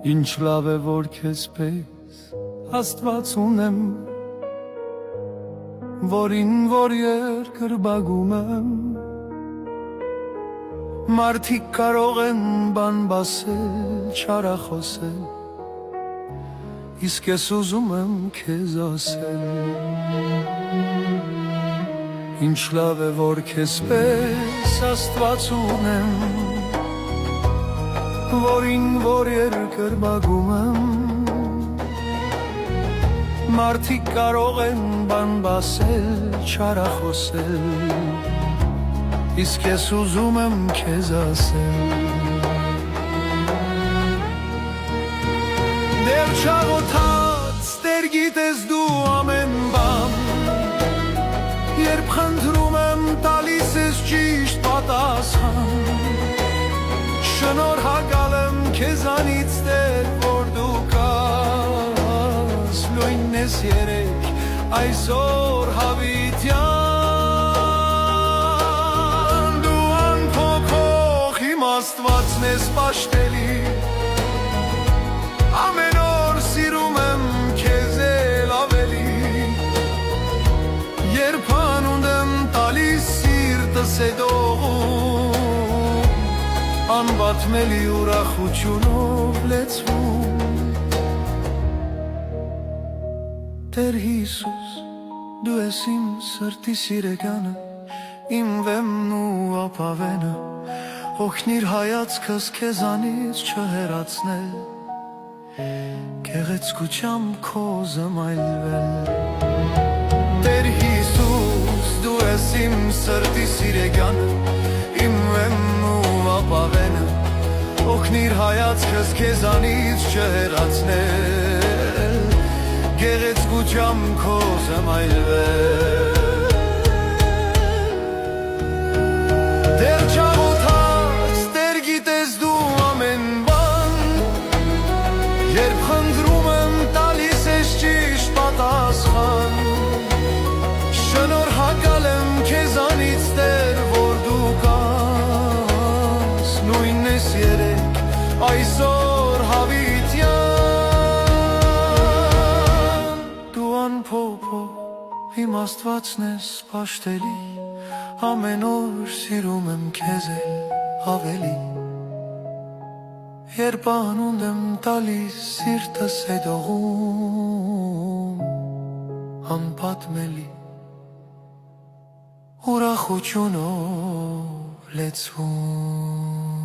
Ինչ լավ է, որ քեզ պես Աստված ունեմ, որին որ երկրպագում եմ։ Մարդիկ կարող են բան բասել, չարախոսել, իսկ ես ուզում եմ քեզ ասել։ Ինչ լավ է, որ քեզ պես Աստված ունեմ, որին որ երկրպագում եմ։ Մարդիկ կարող են բան բասել, չարախոսել, իսկ ես ուզում եմ քեզ ասել։ Դեռ չաղոթած, դեռ գիտես դու ամեն բան, երբ խնդրում եմ տալիս ես ճիշտ պատասխան։ Շնորհակալ եմ քեզանից Տեր, որ դու կաս, նույնն ես երեկ, այսօր հավիտյան։ Դու անփոփոխ իմ Աստվածն ես պաշտելի, ամեն օր սիրում եմ քեզ էլ ավելի, երբ անունդ եմ տալիս սիրտս է դողում, անպատմելի ուրախությունով լեցվում։ Տեր Հիսուս, դու ես իմ սրտի սիրեկանը, իմ վեմն ու ապավենը, օգնիր հայացքս քեզանից չհեռացնել, գեղեցկությամբ քո զմայլվել։ Տեր Հիսուս, դու ես իմ սրտի սիրեկանը, իմ վեմն ու ապավենը, օգնիր հայացքս քեզանից չհեռացնել, գեղեցկությամբ քո զմայլվել։ Դեռ չաղոթած, դեռ գիտես դու ամեն բան, երբ խնդրում եմ տալիս ես ճիշտ պատասխան։ Շնորհակալ եմ քեզանից Տեր, որ դու կաս, նույնն ես երեկ, այսօր հավիտյան։ Դու անփոփոխ իմ Աստվածն ես պաշտելի, ամեն օր սիրում եմ քեզ էլ ավելի, երբ անունդ եմ տալիս սիրտս է դողում, անպատմելի ուրախությունով լեցվում։